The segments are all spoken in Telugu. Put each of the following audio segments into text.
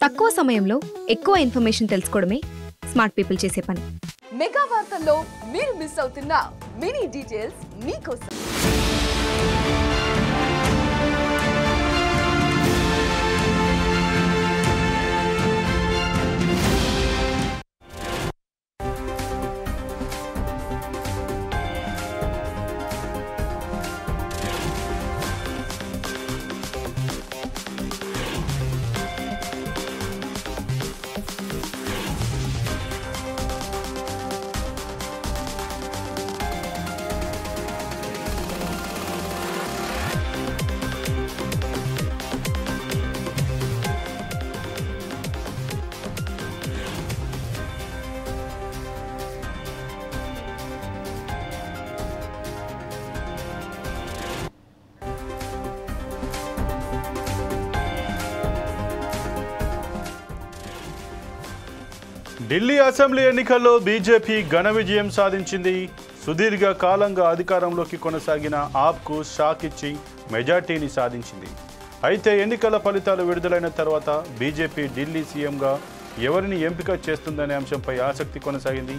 తక్కువ సమయంలో ఎక్కువ ఇన్ఫర్మేషన్ తెలుసుకోవడమే స్మార్ట్ పీపుల్ చేసే పని. మెగా వార్తల్లో మీరు మిస్ అవుతున్న మినీ డీటెయిల్స్ మీకోసం. ఢిల్లీ అసెంబ్లీ ఎన్నికల్లో బీజేపీ ఘన విజయం సాధించింది. సుదీర్ఘ కాలంగా అధికారంలోకి కొనసాగిన ఆప్కు షాక్ ఇచ్చి మెజార్టీని సాధించింది. అయితే ఎన్నికల ఫలితాలు విడుదలైన తర్వాత బీజేపీ ఢిల్లీ సీఎంగా ఎవరిని ఎంపిక చేస్తుందనే అంశంపై ఆసక్తి కొనసాగింది.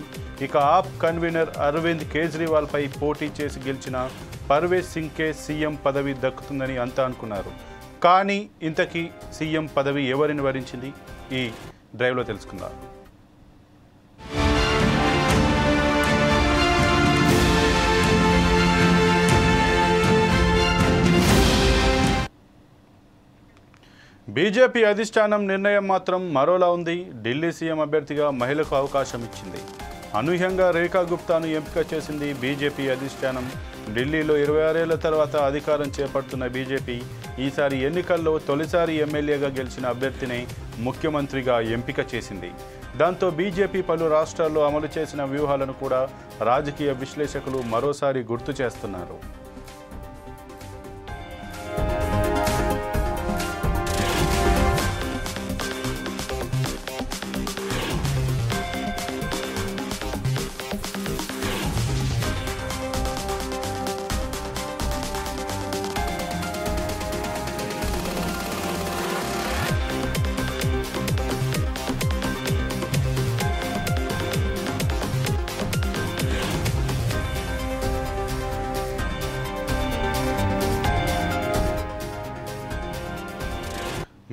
ఇక ఆప్ కన్వీనర్ అరవింద్ కేజ్రీవాల్పై పోటీ చేసి గెలిచిన పర్వేజ్ సింగ్కే సీఎం పదవి దక్కుతుందని అంతా అనుకున్నారు. కానీ ఇంతకీ సీఎం పదవి ఎవరిని వరించింది? ఈ డ్రైవ్లో తెలుసుకుందాం. బీజేపీ అధిష్టానం నిర్ణయం మాత్రం మరోలా ఉంది. ఢిల్లీ సీఎం అభ్యర్థిగా మహిళకు అవకాశం ఇచ్చింది. అనూహ్యంగా రేఖా గుప్తాను ఎంపిక చేసింది బీజేపీ అధిష్టానం. ఢిల్లీలో 26 ఏళ్ల తర్వాత అధికారం చేపడుతున్న బీజేపీ ఈసారి ఎన్నికల్లో తొలిసారి ఎమ్మెల్యేగా గెలిచిన అభ్యర్థిని ముఖ్యమంత్రిగా ఎంపిక చేసింది. దాంతో బీజేపీ పలు రాష్ట్రాల్లో అమలు చేసిన వ్యూహాలను కూడా రాజకీయ విశ్లేషకులు మరోసారి గుర్తు చేస్తున్నారు.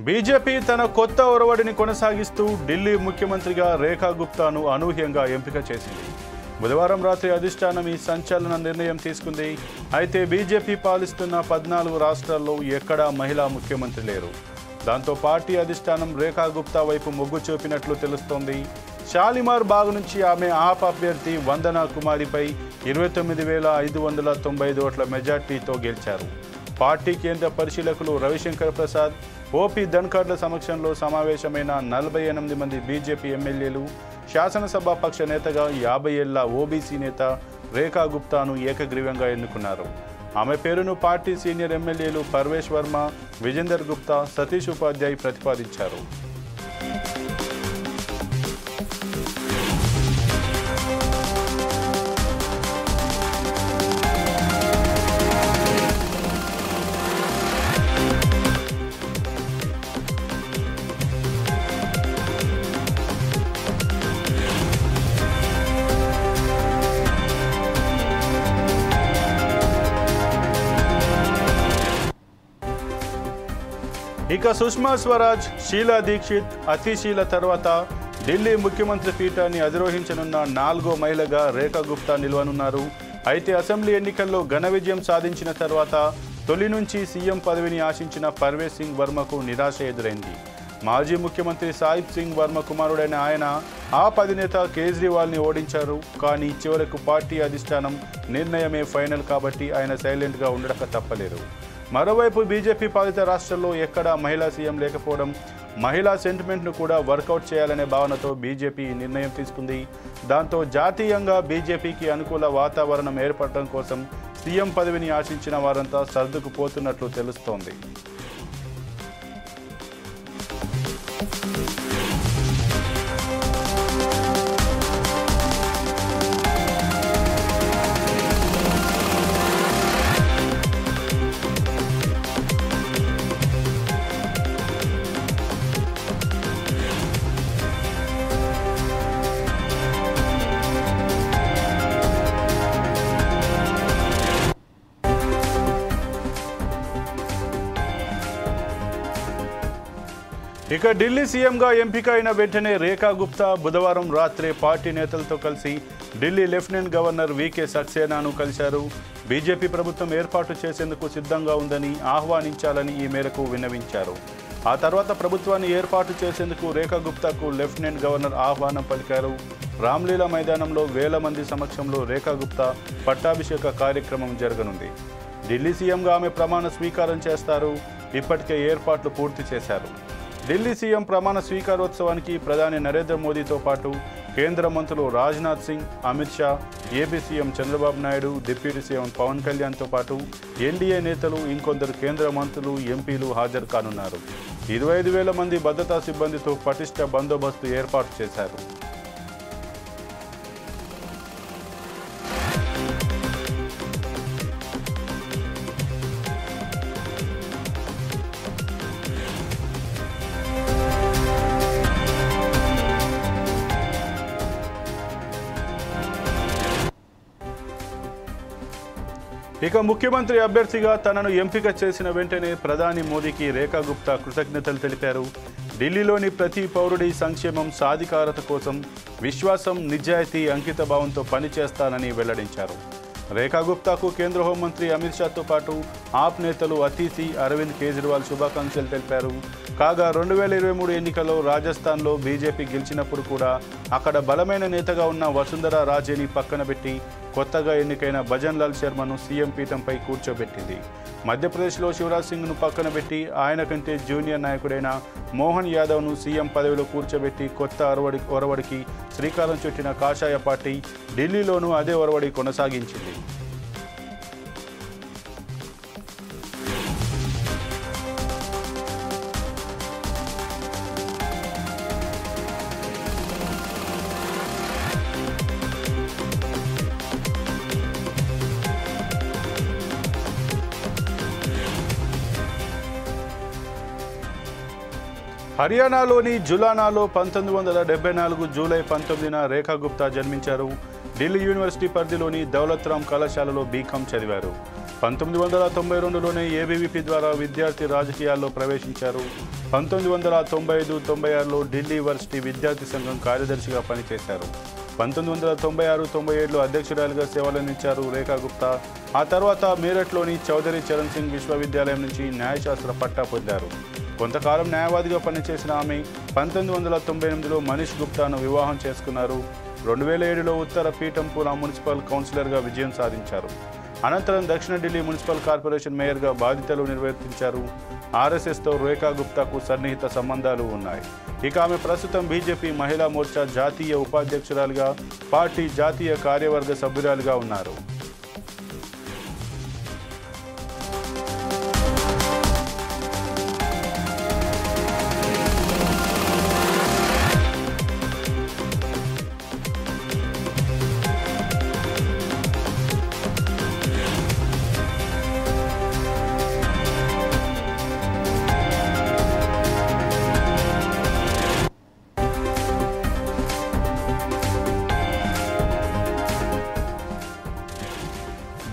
బీజేపీ తన కొత్త ఒరవడిని కొనసాగిస్తూ ఢిల్లీ ముఖ్యమంత్రిగా రేఖా గుప్తాను అనూహ్యంగా ఎంపిక చేసింది. బుధవారం రాత్రి అధిష్టానం ఈ సంచలన నిర్ణయం తీసుకుంది. అయితే బీజేపీ పాలిస్తున్న 14 రాష్ట్రాల్లో ఎక్కడా మహిళా ముఖ్యమంత్రి లేరు. దాంతో పార్టీ అధిష్టానం రేఖా గుప్తా వైపు మొగ్గు చూపినట్లు తెలుస్తోంది. షాలిమార్ బాగ్ నుంచి ఆమె ఆప్ అభ్యర్థి వందనా కుమారిపై 29,595 ఓట్ల మెజార్టీతో గెలిచారు. పార్టీ కేంద్ర పరిశీలకులు రవిశంకర్ ప్రసాద్, ఓపీ ధన్ఖడ్ల సమక్షంలో సమావేశమైన 48 మంది బీజేపీ ఎమ్మెల్యేలు శాసనసభ పక్ష నేతగా 50 ఏళ్ల ఓబీసీ నేత రేఖా గుప్తాను ఏకగ్రీవంగా ఎన్నుకున్నారు. ఆమె పేరును పార్టీ సీనియర్ ఎమ్మెల్యేలు పర్వేష్ వర్మ, విజేందర్ గుప్తా, సతీష్ ఉపాధ్యాయ్ ప్రతిపాదించారు. ఇక సుష్మా స్వరాజ్, షీలా దీక్షిత్, అతిశీల తర్వాత ఢిల్లీ ముఖ్యమంత్రి పీఠాన్ని అధిరోహించనున్న 4వ మహిళగా రేఖా గుప్తా నిలవనున్నారు. అయితే అసెంబ్లీ ఎన్నికల్లో ఘన విజయం సాధించిన తర్వాత తొలి నుంచి సీఎం పదవిని ఆశించిన పర్వేజ్ సింగ్ వర్మకు నిరాశ ఎదురైంది. మాజీ ముఖ్యమంత్రి సాహిబ్ సింగ్ వర్మ కుమారుడైన ఆయన ఆప్ అధినేత కేజ్రీవాల్ని ఓడించారు. కానీ చివరకు పార్టీ అధిష్టానం నిర్ణయమే ఫైనల్ కాబట్టి ఆయన సైలెంట్గా ఉండక తప్పలేదు. మరోవైపు బీజేపీ పాలిత రాష్ట్రాల్లో ఎక్కడా మహిళా సీఎం లేకపోవడం, మహిళా సెంటిమెంట్ను కూడా వర్కౌట్ చేయాలనే భావనతో బీజేపీ నిర్ణయం తీసుకుంది. దాంతో జాతీయంగా బీజేపీకి అనుకూల వాతావరణం ఏర్పడటం కోసం సీఎం పదవిని ఆశించిన వారంతా సర్దుకుపోతున్నట్లు తెలుస్తోంది. ఇక ఢిల్లీ సీఎంగా ఎంపిక అయిన వెంటనే రేఖా గుప్తా బుధవారం రాత్రే పార్టీ నేతలతో కలిసి ఢిల్లీ లెఫ్టినెంట్ గవర్నర్ వీకే సక్సేనాను కలిశారు. బీజేపీ ప్రభుత్వం ఏర్పాటు చేసేందుకు సిద్ధంగా ఉందని ఆహ్వానించాలని ఈ మేరకు విన్నవించారు. ఆ తర్వాత ప్రభుత్వాన్ని ఏర్పాటు చేసేందుకు రేఖా గుప్తాకు లెఫ్టినెంట్ గవర్నర్ ఆహ్వానం పలికారు. రామ్లీలా మైదానంలో వేల మంది సమక్షంలో రేఖా గుప్తా పట్టాభిషేక కార్యక్రమం జరగనుంది. ఢిల్లీ సీఎంగా ఆమె ప్రమాణ స్వీకారం చేస్తారు. ఇప్పటికే ఏర్పాట్లు పూర్తి చేశారు. ఢిల్లీ సీఎం ప్రమాణ స్వీకారోత్సవానికి ప్రధాని నరేంద్ర మోదీతో పాటు కేంద్ర మంత్రులు Rajnath Singh, Amit Shah, AP CM Chandrababu Naidu, deputy CM Pawan కళ్యాణ్తో పాటు ఎన్డీఏ నేతలు, ఇంకొందరు కేంద్ర మంత్రులు, ఎంపీలు హాజరు కానున్నారు. 25,000 మంది భద్రతా సిబ్బందితో పటిష్ట బందోబస్తు ఏర్పాటు చేశారు. ఇక ముఖ్యమంత్రి అభ్యర్థిగా తనను ఎంపిక చేసిన వెంటనే ప్రధాని మోదీకి రేఖా గుప్తా కృతజ్ఞతలు తెలిపారు. ఢిల్లీలోని ప్రతి పౌరుడి సంక్షేమం, సాధికారత కోసం విశ్వాసం, నిజాయితీ, అంకిత భావంతో పనిచేస్తానని వెల్లడించారు. రేఖా గుప్తాకు కేంద్ర హోంమంత్రి అమిత్ షాతో పాటు ఆప్ నేతలు అతీసీ, అరవింద్ కేజ్రీవాల్ శుభాకాంక్షలు తెలిపారు. కాగా 2023 ఎన్నికల్లో రాజస్థాన్లో బీజేపీ గెలిచినప్పుడు కూడా అక్కడ బలమైన నేతగా ఉన్న వసుంధరా రాజేని పక్కన పెట్టి కొత్తగా ఎన్నికైన భజన్ లాల్ శర్మను సీఎం పీఠంపై కూర్చోబెట్టింది. మధ్యప్రదేశ్లో శివరాజ్ సింగ్ను పక్కన పెట్టి ఆయన కంటే జూనియర్ నాయకుడైన మోహన్ యాదవ్ను సీఎం పదవిలో కూర్చోబెట్టి కొత్త ఒరవడికి శ్రీకారం చుట్టిన కాషాయ పార్టీ ఢిల్లీలోనూ అదే ఒరవడి కొనసాగించింది. హర్యానాలోని జులానాలో 1974 జూలై 19న రేఖా గుప్తా జన్మించారు. ఢిల్లీ యూనివర్సిటీ పరిధిలోని దౌలత్ రామ్ కళాశాలలో బీకాం చదివారు. 1992లోనే ఏబీవీపీ ద్వారా విద్యార్థి రాజకీయాల్లో ప్రవేశించారు. 1995-96లో ఢిల్లీ వర్సిటీ విద్యార్థి సంఘం కార్యదర్శిగా పనిచేశారు. 1996-97లో అధ్యక్షురాలిగా సేవలందించారు రేఖా గుప్తా. ఆ తర్వాత మీరట్లోని చౌదరి చరణ్ సింగ్ విశ్వవిద్యాలయం నుంచి న్యాయశాస్త్ర పట్టా పొందారు. కొంతకాలం న్యాయవాదిగా పనిచేసిన ఆమె 1998లో మనీష్ గుప్తాను వివాహం చేసుకున్నారు. 2007లో ఉత్తర పీఠంపుర మున్సిపల్ కౌన్సిలర్గా విజయం సాధించారు. అనంతరం దక్షిణ ఢిల్లీ మున్సిపల్ కార్పొరేషన్ మేయర్గా బాధ్యతలు నిర్వర్తించారు. ఆర్ఎస్ఎస్తో రేఖా గుప్తాకు సన్నిహిత సంబంధాలు ఉన్నాయి. ఇక ఆమె ప్రస్తుతం బీజేపీ మహిళా మోర్చా జాతీయ ఉపాధ్యక్షురాలుగా, పార్టీ జాతీయ కార్యవర్గ సభ్యురాలుగా ఉన్నారు.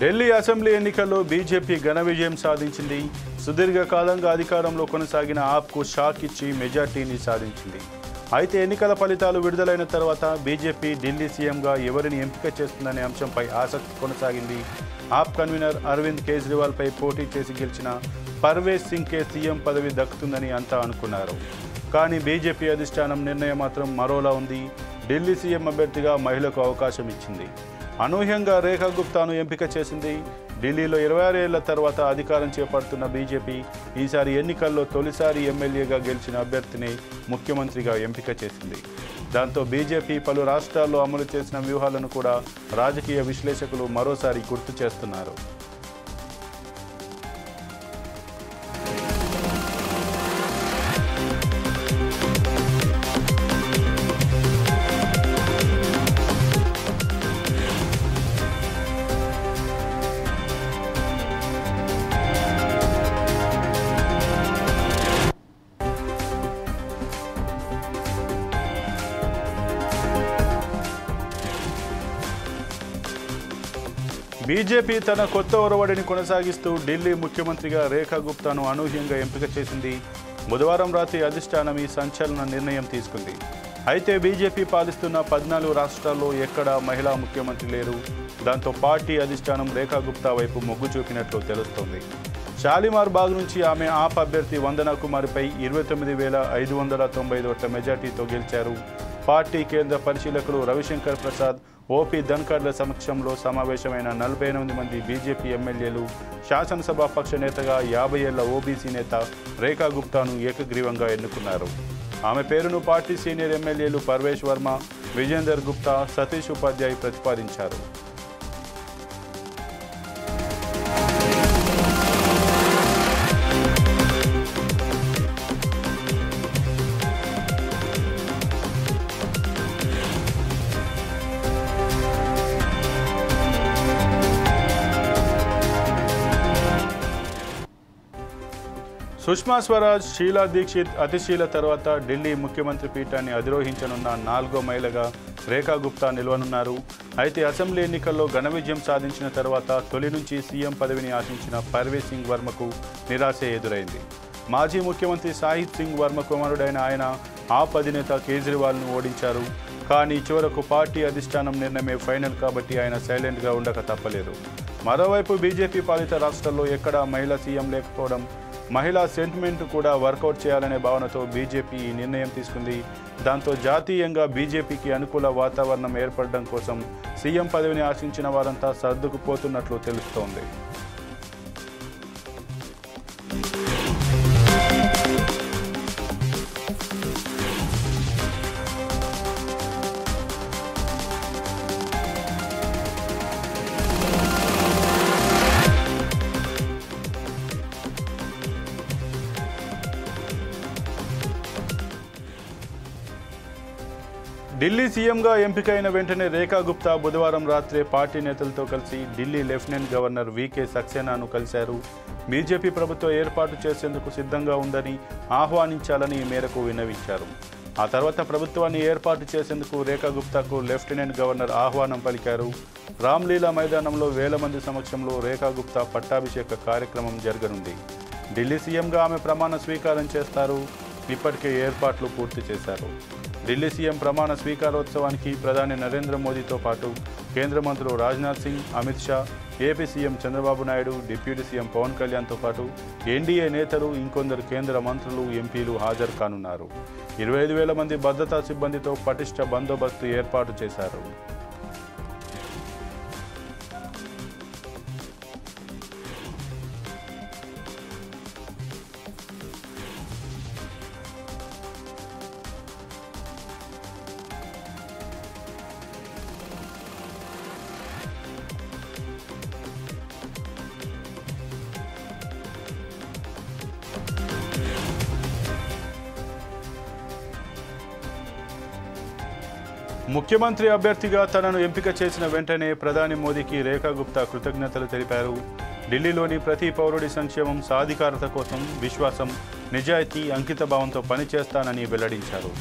ఢిల్లీ అసెంబ్లీ ఎన్నికల్లో బీజేపీ ఘన విజయం సాధించింది. సుదీర్ఘకాలంగా అధికారంలో కొనసాగిన ఆప్కు షాక్ ఇచ్చి మెజార్టీని సాధించింది. అయితే ఎన్నికల ఫలితాలు విడుదలైన తర్వాత బీజేపీ ఢిల్లీ సీఎంగా ఎవరిని ఎంపిక చేస్తుందనే అంశంపై ఆసక్తి కొనసాగింది. ఆప్ కన్వీనర్ అరవింద్ కేజ్రీవాల్పై పోటీ చేసి గెలిచిన పర్వేజ్ సింగ్కే సీఎం పదవి దక్కుతుందని అంతా అనుకున్నారు. కానీ బీజేపీ అధిష్టానం నిర్ణయం మాత్రం మరోలా ఉంది. ఢిల్లీ సీఎం అభ్యర్థిగా మహిళకు అవకాశం ఇచ్చింది. అనూహ్యంగా రేఖా గుప్తాను ఎంపిక చేసింది. ఢిల్లీలో 26 ఏళ్ల తర్వాత అధికారం చేపడుతున్న బీజేపీ ఈసారి ఎన్నికల్లో తొలిసారి ఎమ్మెల్యేగా గెలిచిన అభ్యర్థిని ముఖ్యమంత్రిగా ఎంపిక చేసింది. దాంతో బీజేపీ పలు రాష్ట్రాల్లో అమలు చేసిన వ్యూహాలను కూడా రాజకీయ విశ్లేషకులు మరోసారి గుర్తు చేస్తున్నారు. బీజేపీ తన కొత్త ఒరవడిని కొనసాగిస్తూ ఢిల్లీ ముఖ్యమంత్రిగా రేఖా గుప్తాను అనూహ్యంగా ఎంపిక చేసింది. బుధవారం రాత్రి అధిష్టానం ఈ సంచలన నిర్ణయం తీసుకుంది. అయితే బీజేపీ పాలిస్తున్న 14 రాష్ట్రాల్లో ఎక్కడా మహిళా ముఖ్యమంత్రి లేరు. దాంతో పార్టీ అధిష్టానం రేఖా గుప్తా వైపు మొగ్గు చూపినట్లు తెలుస్తోంది. షాలిమార్ బాగ్ నుంచి ఆమె ఆప్ అభ్యర్థి వందనా కుమార్పై 29,595 ఓట్ల మెజార్టీతో గెలిచారు. పార్టీ కేంద్ర పరిశీలకులు రవిశంకర్ ప్రసాద్, ఓపీ ధన్కర్ల సమక్షంలో సమావేశమైన 48 మంది బీజేపీ ఎమ్మెల్యేలు శాసనసభాపక్ష నేతగా 50 ఏళ్ల ఓబీసీ నేత రేఖా గుప్తాను ఏకగ్రీవంగా ఎన్నుకున్నారు. ఆమె పేరును పార్టీ సీనియర్ ఎమ్మెల్యేలు పర్వేష్ వర్మ, విజేందర్ గుప్తా, సతీష్ ఉపాధ్యాయ్ ప్రతిపాదించారు. సుష్మా స్వరాజ్, షీలా దీక్షిత్, అతిశీల తర్వాత ఢిల్లీ ముఖ్యమంత్రి పీఠాన్ని అధిరోహించనున్న 4వ మహిళగా రేఖా గుప్తా నిలవనున్నారు. అయితే అసెంబ్లీ ఎన్నికల్లో ఘన విజయం సాధించిన తర్వాత తొలి నుంచి సీఎం పదవిని ఆశించిన పర్వేష్ సింగ్ వర్మకు నిరాశ ఎదురైంది. మాజీ ముఖ్యమంత్రి సాహిబ్ సింగ్ వర్మ కుమారుడైన ఆయన ఆప్ అధినేత కేజ్రీవాల్ను ఓడించారు. కానీ చివరకు పార్టీ అధిష్టానం నిర్ణయమే ఫైనల్ కాబట్టి ఆయన సైలెంట్గా ఉండక తప్పలేదు. మరోవైపు బీజేపీ పాలిత రాష్ట్రాల్లో ఎక్కడా మహిళా సీఎం లేకపోవడం, మహిళా సెంటిమెంట్ కూడా వర్కౌట్ చేయాలనే భావనతో బీజేపీ ఈ నిర్ణయం తీసుకుంది. దాంతో జాతీయంగా బీజేపీకి అనుకూల వాతావరణం ఏర్పడడం కోసం సీఎం పదవిని ఆశించిన వారంతా సర్దుకుపోతున్నట్లు తెలుస్తోంది. ఢిల్లీ సీఎంగా ఎంపికైన వెంటనే రేఖా గుప్తా బుధవారం రాత్రే పార్టీ నేతలతో కలిసి ఢిల్లీ లెఫ్టినెంట్ గవర్నర్ వీకే సక్సేనాను కలిశారు. బీజేపీ ప్రభుత్వం ఏర్పాటు చేసేందుకు సిద్ధంగా ఉందని ఆహ్వానించాలని ఈ మేరకు విన్నవించారు. ఆ తర్వాత ప్రభుత్వాన్ని ఏర్పాటు చేసేందుకు రేఖా గుప్తాకు లెఫ్టినెంట్ గవర్నర్ ఆహ్వానం పలికారు. రామ్లీలా మైదానంలో వేల మంది సమక్షంలో రేఖా గుప్తా పట్టాభిషేక కార్యక్రమం జరగనుంది. ఢిల్లీ సీఎంగా ఆమె ప్రమాణ స్వీకారం చేస్తారు. ఇప్పటికే ఏర్పాట్లు పూర్తి చేశారు. ఢిల్లీ సీఎం ప్రమాణ స్వీకారోత్సవానికి ప్రధాని నరేంద్ర మోదీతో పాటు కేంద్ర మంత్రులు Rajnath Singh, Amit Shah, AP CM Chandrababu Naidu, deputy CM Pawan కళ్యాణ్తో పాటు ఎన్డీఏ నేతలు, ఇంకొందరు కేంద్ర మంత్రులు, ఎంపీలు హాజరు కానున్నారు. 25,000 మంది భద్రతా సిబ్బందితో పటిష్ట బందోబస్తు ఏర్పాటు చేశారు. ముఖ్యమంత్రి అభ్యర్థిగా తనను ఎంపిక చేసిన వెంటనే ప్రధాని మోదీకి రేఖా గుప్తా కృతజ్ఞతలు తెలిపారు. ఢిల్లీలోని ప్రతి పౌరుడి సంక్షేమం, సాధికారత కోసం విశ్వాసం, నిజాయితీ, అంకితభావంతో పనిచేస్తానని వెల్లడించారు.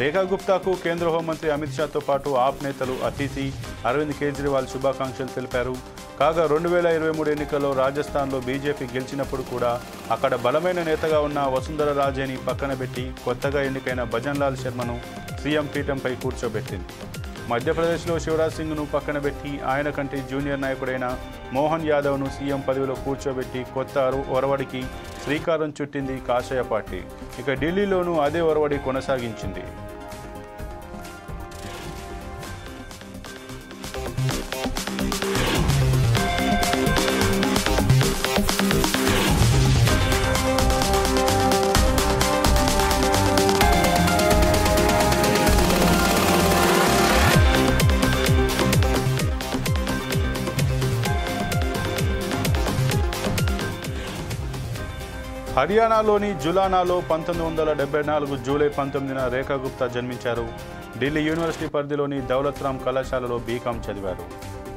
రేఖా గుప్తాకు కేంద్ర హోంమంత్రి అమిత్ షాతో పాటు ఆప్ నేతలు అతిశీ, అరవింద్ కేజ్రీవాల్ శుభాకాంక్షలు తెలిపారు. కాగా 2023 ఎన్నికల్లో రాజస్థాన్లో బీజేపీ గెలిచినప్పుడు కూడా అక్కడ బలమైన నేతగా ఉన్న వసుంధర రాజేని పక్కన పెట్టి కొత్తగా ఎన్నికైన భజన్లాల్ శర్మను సీఎం పీఠంపై కూర్చోబెట్టింది. మధ్యప్రదేశ్లో శివరాజ్ సింగ్ను పక్కన పెట్టి ఆయన కంటే జూనియర్ నాయకుడైన మోహన్ యాదవ్ను సీఎం పదవిలో కూర్చోబెట్టి కొత్త ఒరవడికి శ్రీకారం చుట్టింది కాషాయ పార్టీ. ఇక ఢిల్లీలోనూ అదే ఒరవడి కొనసాగించింది. హర్యానాలోని జులానాలో 1974 జూలై 19న రేఖా గుప్తా జన్మించారు. ఢిల్లీ యూనివర్సిటీ పరిధిలోని దౌలత్ రామ్ కళాశాలలో బీకాం చదివారు.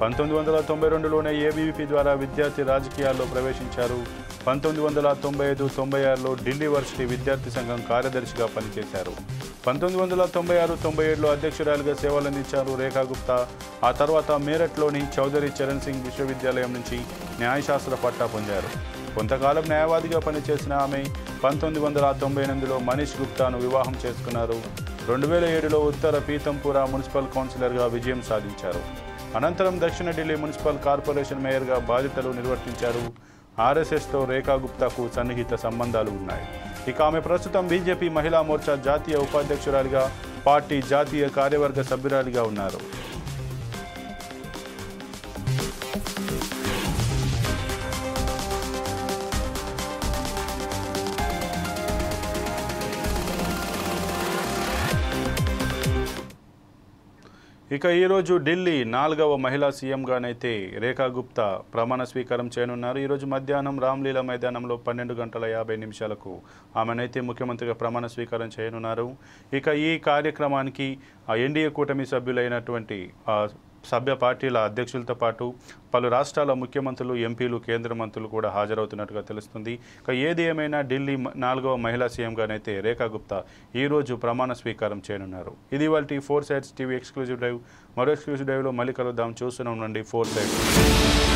1992లోనే ఏబీవీపీ ద్వారా విద్యార్థి రాజకీయాల్లో ప్రవేశించారు. 1995-96లో ఢిల్లీ వర్సిటీ విద్యార్థి సంఘం కార్యదర్శిగా పనిచేశారు. 1996-97లో అధ్యక్షురాలిగా సేవలందించారు రేఖా గుప్తా. ఆ తర్వాత మీరట్లోని చౌదరి చరణ్ సింగ్ విశ్వవిద్యాలయం నుంచి న్యాయశాస్త్ర పట్టా పొందారు. కొంతకాలం న్యాయవాదిగా పనిచేసిన ఆమె 1998లో మనీష్ గుప్తాను వివాహం చేసుకున్నారు. 2007లో ఉత్తర పీతంపుర మున్సిపల్ కౌన్సిలర్గా విజయం సాధించారు. అనంతరం దక్షిణ ఢిల్లీ మున్సిపల్ కార్పొరేషన్ మేయర్గా బాధ్యతలు నిర్వర్తించారు. ఆర్ఎస్ఎస్తో రేఖా గుప్తాకు సన్నిహిత సంబంధాలు ఉన్నాయి. ఇక ఆమె ప్రస్తుతం బీజేపీ మహిళా మోర్చా జాతీయ ఉపాధ్యక్షురాలిగా, పార్టీ జాతీయ కార్యవర్గ సభ్యురాలిగా ఉన్నారు. ఇక ఈరోజు ఢిల్లీ 4వ మహిళా సీఎంగానైతే రేఖా గుప్తా ప్రమాణ స్వీకారం చేయనున్నారు. ఈరోజు మధ్యాహ్నం రామ్లీలా మైదానంలో 12:50 ఆమెనైతే ముఖ్యమంత్రిగా ప్రమాణ స్వీకారం చేయనున్నారు. ఇక ఈ కార్యక్రమానికి ఎన్డీఏ కూటమి సభ్యులైనటువంటి సభ్య పార్టీల అధ్యక్షులతో పాటు పలు రాష్ట్రాల ముఖ్యమంత్రులు, ఎంపీలు, కేంద్ర మంత్రులు కూడా హాజరవుతున్నట్టుగా తెలుస్తుంది. ఇక ఏది ఏమైనా ఢిల్లీ 4వ మహిళా సీఎంగానైతే రేఖా గుప్తా ఈరోజు ప్రమాణ స్వీకారం చేయనున్నారు. ఇది వాళ్ళ 4 సైడ్స్ టీవీ ఎక్స్క్లూజివ్ డ్రైవ్. మరో ఎక్స్క్లూజివ్ డ్రైవ్లో మళ్ళీ కలుద్దాం. చూస్తూనే ఉండండి 4 సైడ్స్.